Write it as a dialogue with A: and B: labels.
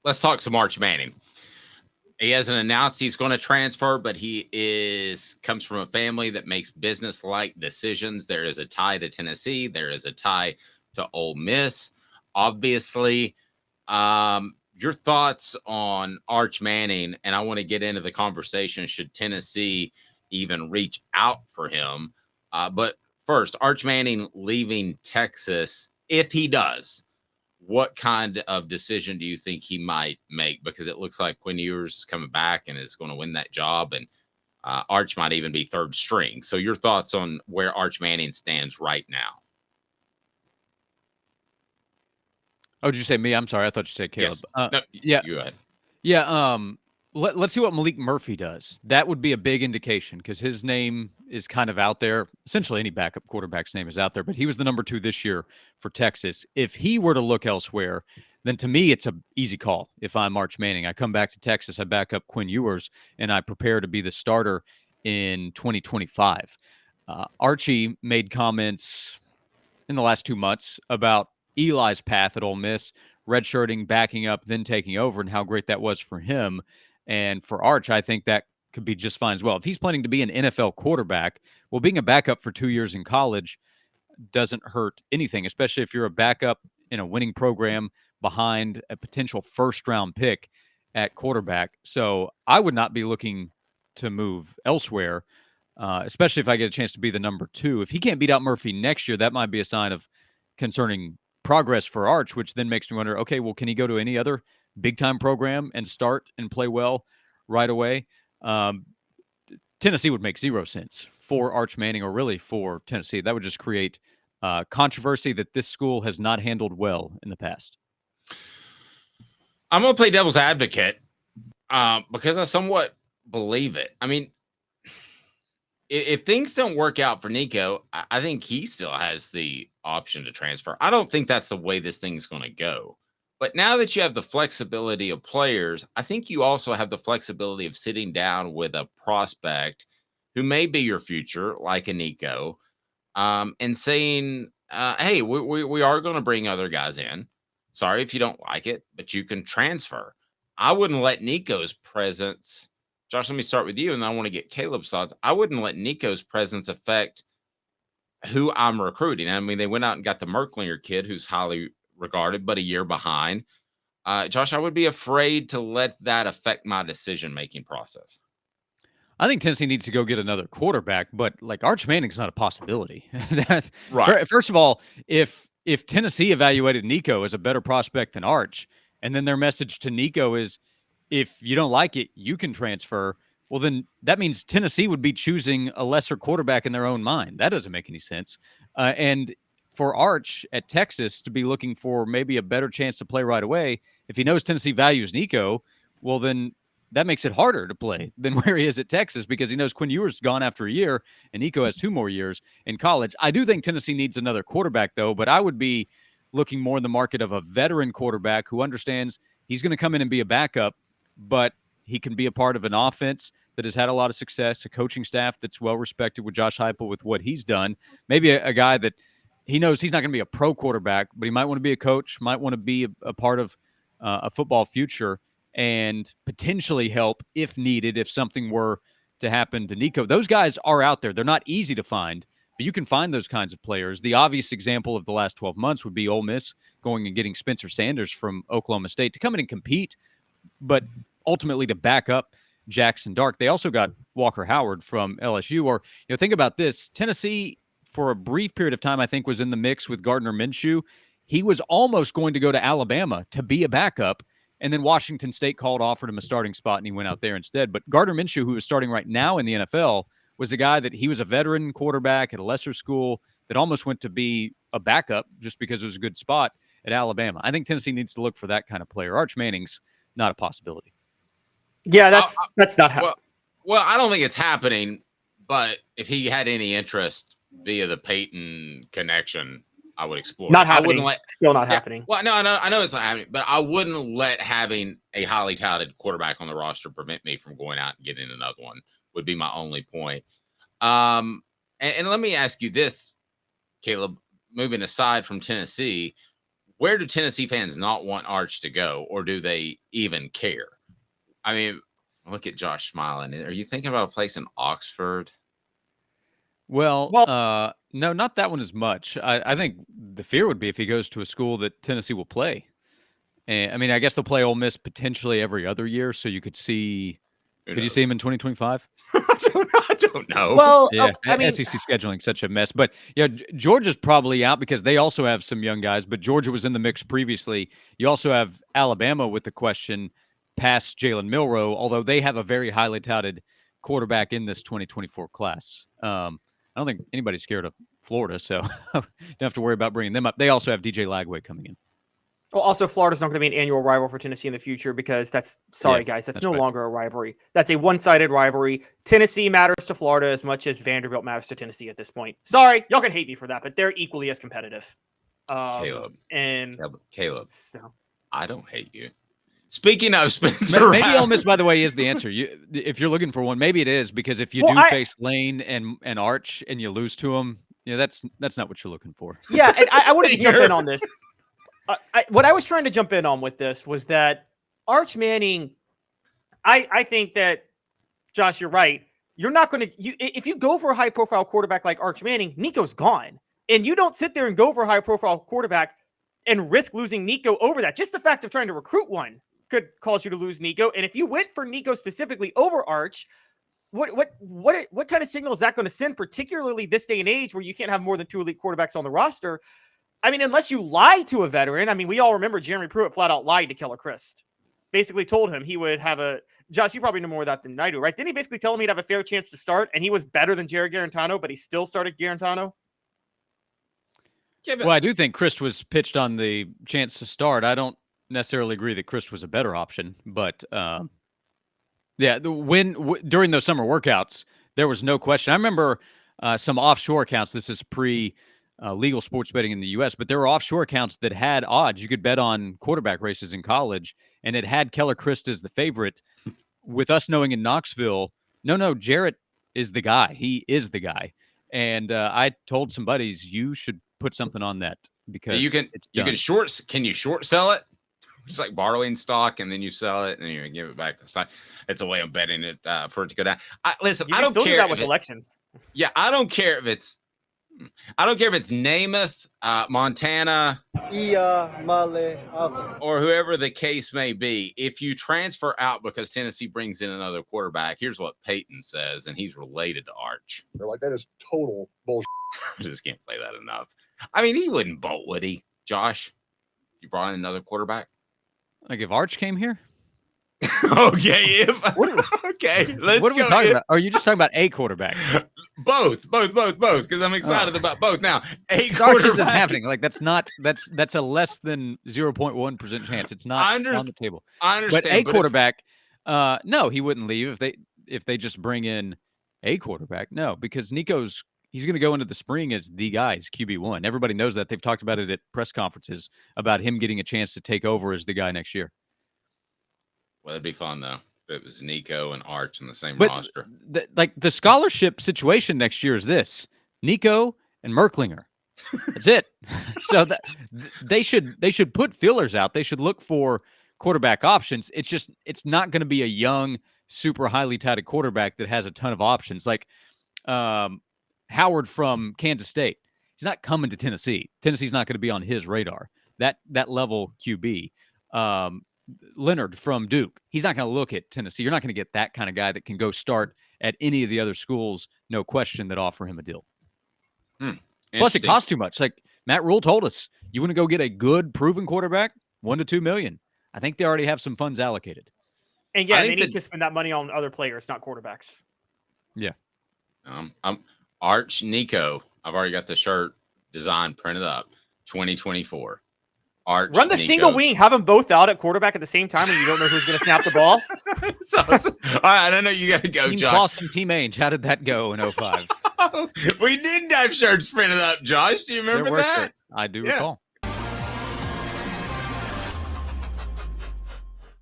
A: let's talk some Arch Manning. He hasn't announced he's going to transfer, but comes from a family that makes business-like decisions. There is a tie to Tennessee. There is a tie to Ole Miss. Obviously, your thoughts on Arch Manning, and I want to get into the conversation. Should Tennessee even reach out for him? But first, Arch Manning leaving Texas, if he does, what kind of decision do you think he might make? Because it looks like Quinn Ewers is coming back and is going to win that job, and Arch might even be third string. So your thoughts on where Arch Manning stands right now?
B: Oh, did you say me? I'm sorry. I thought you said Caleb.
A: Yes. No,
B: yeah.
A: You go ahead.
B: Yeah. Let's see what Malik Murphy does. That would be a big indication because his name is kind of out there. Essentially, any backup quarterback's name is out there, but he was the number 2 this year for Texas. If he were to look elsewhere, then to me, it's an easy call. If I'm Arch Manning, I come back to Texas, I back up Quinn Ewers, and I prepare to be the starter in 2025. Archie made comments in the last 2 months about Eli's path at Ole Miss, redshirting, backing up, then taking over, and how great that was for him. And for Arch, I think that could be just fine as well. If he's planning to be an NFL quarterback, well, being a backup for 2 years in college doesn't hurt anything, especially if you're a backup in a winning program behind a potential first-round pick at quarterback. So I would not be looking to move elsewhere, especially if I get a chance to be the number 2. If he can't beat out Murphy next year, that might be a sign of concerning progress for Arch, which then makes me wonder, okay, well, can he go to any other big-time program and start and play well right away? Tennessee would make 0 sense for Arch Manning, or really for Tennessee. That would just create controversy that this school has not handled well in the past.
A: I'm going to play devil's advocate because I somewhat believe it. I mean, if things don't work out for Nico, I think he still has the option to transfer. I don't think that's the way this thing's going to go. But now that you have the flexibility of players, I think you also have the flexibility of sitting down with a prospect who may be your future, like a Nico, and saying, hey, we are going to bring other guys in. Sorry if you don't like it, but you can transfer. I wouldn't let Nico's presence, Josh, let me start with you, and I want to get Caleb's thoughts. I wouldn't let Nico's presence affect who I'm recruiting. I mean, they went out and got the Merklinger kid, who's highly regarded, but a year behind. Josh, I would be afraid to let that affect my decision-making process.
B: I think Tennessee needs to go get another quarterback, but like Arch Manning's not a possibility.
A: Right.
B: First of all, if Tennessee evaluated Nico as a better prospect than Arch, and then their message to Nico is, if you don't like it, you can transfer. Well, then that means Tennessee would be choosing a lesser quarterback in their own mind. That doesn't make any sense. And for Arch at Texas to be looking for maybe a better chance to play right away, if he knows Tennessee values Nico, well, then that makes it harder to play than where he is at Texas, because he knows Quinn Ewers gone after a year and Nico has 2 more years in college. I do think Tennessee needs another quarterback, though, but I would be looking more in the market of a veteran quarterback who understands he's going to come in and be a backup, but he can be a part of an offense that has had a lot of success, a coaching staff that's well-respected with Josh Heupel with what he's done. Maybe a guy that he knows he's not going to be a pro quarterback, but he might want to be a coach, might want to be a part of a football future, and potentially help if needed, if something were to happen to Nico. Those guys are out there. They're not easy to find, but you can find those kinds of players. The obvious example of the last 12 months would be Ole Miss going and getting Spencer Sanders from Oklahoma State to come in and compete, but ultimately to back up Jackson Dart. They also got Walker Howard from LSU. Or, think about this. Tennessee, for a brief period of time, I think was in the mix with Gardner Minshew. He was almost going to go to Alabama to be a backup, and then Washington State offered him a starting spot, and he went out there instead. But Gardner Minshew, who is starting right now in the NFL, was a guy that he was a veteran quarterback at a lesser school that almost went to be a backup just because it was a good spot at Alabama. I think Tennessee needs to look for that kind of player. Arch Manning's not a possibility.
C: Yeah, that's not happening.
A: Well, I don't think it's happening, but if he had any interest via the Peyton connection, I would explore.
C: Not happening. Still not happening.
A: Well, no, I know it's not happening, but I wouldn't let having a highly touted quarterback on the roster prevent me from going out and getting another one. Would be my only point. And let me ask you this, Caleb. Moving aside from Tennessee, where do Tennessee fans not want Arch to go, or do they even care? I mean, look at Josh smiling. Are you thinking about a place in Oxford?
B: Well, no, not that one as much. I think the fear would be if he goes to a school that Tennessee will play. And I mean, I guess they'll play Ole Miss potentially every other year, so you could see. Could you see him in 2025?
A: I don't know.
C: Well,
B: Yeah,
C: I mean,
B: SEC scheduling such a mess. But yeah, Georgia's probably out because they also have some young guys. But Georgia was in the mix previously. You also have Alabama with the question past Jalen Milroe, although they have a very highly touted quarterback in this 2024 class. I don't think anybody's scared of Florida, so don't have to worry about bringing them up. They also have DJ Lagway coming in.
C: well, also Florida's not going to be an annual rival for Tennessee in the future because that's guys, that's no
B: right.
C: longer a rivalry. That's a one-sided rivalry. Tennessee matters to Florida as much as Vanderbilt matters to Tennessee at this point. Sorry, y'all can hate me for that, but they're equally as competitive.
A: Caleb,
C: so.
A: I don't hate you. Speaking of Spencer,
B: Maybe Ole Miss, by the way, is the answer. If you're looking for one, maybe it is, because if you face Lane and Arch and you lose to them, that's not what you're looking for.
C: Yeah, and I wanted to jump in on this. What I was trying to jump in on with this was that Arch Manning, I think that, Josh, you're right. You're not going to if you go for a high-profile quarterback like Arch Manning, Nico's gone. And you don't sit there and go for a high-profile quarterback and risk losing Nico over that. Just the fact of trying to recruit one could cause you to lose Nico. And if you went for Nico specifically over Arch, what kind of signal is that going to send, particularly this day and age where you can't have more than 2 elite quarterbacks on the roster? I mean, unless you lie to a veteran. I mean, we all remember Jeremy Pruitt flat out lied to Keller Christ. Basically told him he would have a – Josh, you probably know more of that than I do, right? Didn't he basically tell him he'd have a fair chance to start, and he was better than Jared Garantano, but he still started Garantano?
B: Yeah, well, I do think Christ was pitched on the chance to start. I don't necessarily agree that Christ was a better option, but during those summer workouts, there was no question. I remember some offshore accounts. This is legal sports betting in the U.S., but there were offshore accounts that had odds. You could bet on quarterback races in college, and it had Keller Christ as the favorite. With us knowing in Knoxville, no, Jarrett is the guy. He is the guy. And I told some buddies, you should put something on that because
A: can you short sell it? Just like borrowing stock and then you sell it and you give it back to the stock. It's a way of betting it for it to go down. Listen, I don't care
C: do that with elections.
A: Yeah, I don't care if it's Namath, Montana,
D: Iamaleava,
A: or whoever the case may be. If you transfer out because Tennessee brings in another quarterback, here's what Peyton says, and he's related to Arch.
D: They're like, that is total bullshit.
A: I just can't play that enough. I mean, he wouldn't bolt, would he, Josh? You brought in another quarterback?
B: Like if Arch came here?
A: Okay. Let's
B: what are we
A: go.
B: talking about? Are you just talking about a quarterback?
A: Both, because I'm excited about both. Now,
B: Arch isn't happening. Like that's a less than 0.1% chance. It's not on the table.
A: I understand.
B: But a quarterback, no, he wouldn't leave if they just bring in a quarterback. No, because he's going to go into the spring as the guy's QB1. Everybody knows that. They've talked about it at press conferences about him getting a chance to take over as the guy next year.
A: Well, it'd be fun, though, if it was Nico and Arch in the same
B: but
A: roster.
B: The scholarship situation next year is this: Nico and Merklinger. That's it. So they should put feelers out. They should look for quarterback options. It's not going to be a young, super highly touted quarterback that has a ton of options. Like Howard from Kansas State. He's not coming to Tennessee. Tennessee's not going to be on his radar. That level QB. Leonard from Duke. He's not going to look at Tennessee. You're not going to get that kind of guy that can go start at any of the other schools, no question, that offer him a deal. Plus, it costs too much. Like Matt Rule told us, you want to go get a good, proven quarterback, $1 to $2 million. I think they already have some funds allocated.
C: And yeah, they need to spend that money on other players, not quarterbacks.
B: Yeah.
A: I'm Arch Nico. I've already got the shirt design printed up. 2024. Arch
C: Run the
A: Nico.
C: single wing, have them both out at quarterback at the same time, and you don't know who's going to snap the ball.
A: All right, I know you got to go,
B: Team
A: Josh.
B: Cross and Team Ainge. How did that go in 05?
A: We did have shirts printed up, Josh. Do you remember that?
B: I do recall.